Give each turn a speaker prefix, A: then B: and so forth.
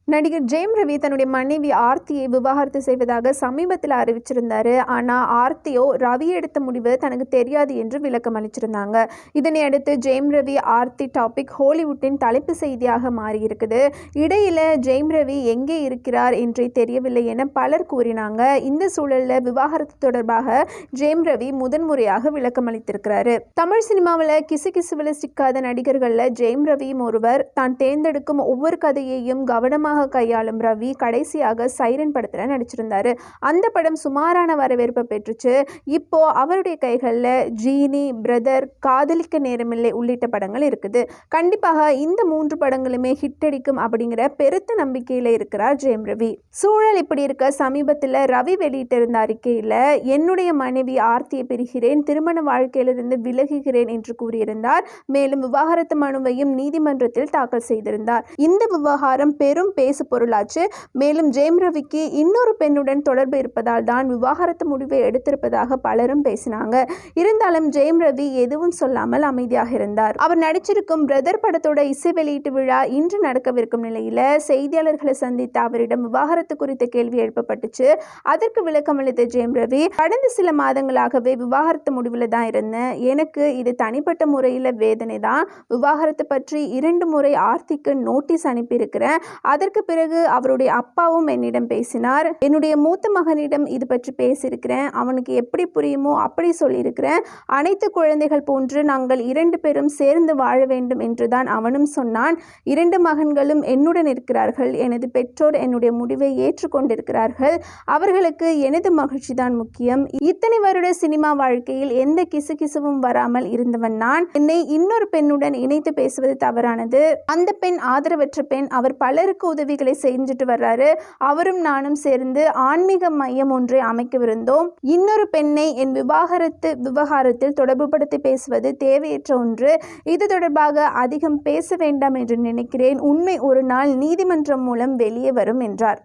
A: நடிகர் ஜெயம் ரவி தன்னுடைய மனைவி ஆர்த்தியை விவாகரத்து செய்வதாக சமீபத்தில் அறிவிச்சிருந்தாரு. ஆனால் ஆர்த்தியோ ரவி எடுத்த முடிவு தனக்கு தெரியாது என்று விளக்கம் அளிச்சிருந்தாங்க. இதனை அடுத்து ஜெயம் ரவி ஆர்த்தி டாபிக் ஹாலிவுட்டின் தலைப்பு செய்தியாக மாறியிருக்குது. இடையில ஜெயம் ரவி எங்கே இருக்கிறார் என்றே தெரியவில்லை என பலர் கூறினாங்க. இந்த சூழலில் விவாகரத்து தொடர்பாக ஜெயம் ரவி முதன்முறையாக விளக்கம் அளித்திருக்கிறாரு. தமிழ் சினிமாவில் கிசுகிசுவில் சிக்காத நடிகர்களில் ஜெயம் ரவியும் ஒருவர். தான் தேர்ந்தெடுக்கும் ஒவ்வொரு கதையையும் கவனமாக கையாளும் ரவி கடைசியாக சைரன் படத்துல நடிச்சிருந்தாரு. அந்த படம் சுமாரான வரவேற்பை பெற்றுச்சு. இப்போ அவருடைய கைகளில் ஜீனி, பிரதர், காதலிக்க நேரமில்லை உள்ளிட்ட படங்கள் இருக்குது. கண்டிப்பாக இந்த 3 படங்களுமே ஹிட் அடிக்கும் அப்படிங்கிற பெருத்த நம்பிக்கையில இருக்கிறார் ஜெயம் ரவி. சூழல் இப்படி இருக்க சமீபத்தில் ரவி வெளியிட்டிருந்த அறிக்கையில் என்னுடைய மனைவி ஆர்த்தியை பிரிகிறேன், திருமண வாழ்க்கையிலிருந்து விலகுகிறேன் என்று கூறியிருந்தார். மேலும் விவாகரத்து மனுவையும் நீதிமன்றத்தில் தாக்கல் செய்திருந்தார். இந்த விவகாரம் பெரும் பேசு பொருளாச்சு. மேலும் ஜெயம் ரவிக்கு இன்னொரு பெண்ணுடன் தொடர்பு இருப்பதால் தான் விவாகரத்து முடிவை எடுத்திருப்பதாக பலரும் பேசினாங்க. இருந்தாலும் ஜெயம் ரவி எதுவும் சொல்லாமல் அமைதியாக இருந்தார். அவர் நடிச்சிருக்கும் பிரதர் படத்தோட இசை வெளியீட்டு விழா இன்று நடக்கவிருக்கும் நிலையில செய்தியாளர்களை சந்தித்த அவரிடம் விவாகரத்து குறித்த கேள்வி எழுப்பப்பட்டுச்சு. அதற்கு விளக்கம் அளித்த ஜெயம் ரவி, கடந்த சில மாதங்களாகவே விவாகரத்து முடிவில் தான் இருந்தேன். எனக்கு இது தனிப்பட்ட முறையில் வேதனை தான். விவாகரத்து பற்றி 2 முறை ஆர்த்திக்கு நோட்டீஸ் அனுப்பியிருக்கிறேன். அதற்கு பிறகு அவருடைய அப்பாவும் என்னிடம் பேசினார். என்னுடைய மூத்த மகனிடம் இது பற்றி பேசியிருக்கிறேன். அவனுக்கு எப்படி புரியுமோ அப்படி சொல்லியிருக்கிறேன். அனைத்து குழந்தைகள் போன்று நாங்கள் 2 பேரும் சேர்ந்து வாழ வேண்டும் என்றுதான் அவனும் சொன்னான். 2 மகன்களும் என்னுடன் இருக்கிறார்கள். எனது பெற்றோர் என்னுடைய முடிவை ஏற்றுக்கொண்டிருக்கிறார்கள். அவர்களுக்கு எனது மகிழ்ச்சி தான் முக்கியம். இத்தனை வருட சினிமா வாழ்க்கையில் எந்த கிசுகிசுவும் வராமல் இருந்தவன் நான். என்னை இன்னொரு பெண்ணுடன் இணைத்து பேசுவது தவறானது. அந்த பெண் ஆதரவற்ற பெண். அவர் பலருக்கு உதவிகளை செஞ்சுட்டு வர்றாரு. அவரும் நானும் சேர்ந்து ஆன்மீக மையம் ஒன்றை அமைக்கவிருந்தோம். இன்னொரு பெண்ணை என் விவகாரத்தில் தொடர்புபடுத்தி பேசுவது தேவையற்ற ஒன்று. இது தொடர்பாக அதிகம் பேச வேண்டாம் என்று நினைக்கிறேன். உண்மை ஒரு நாள் நீதிமன்றம் மூலம் வெளியே வரும் என்றார்.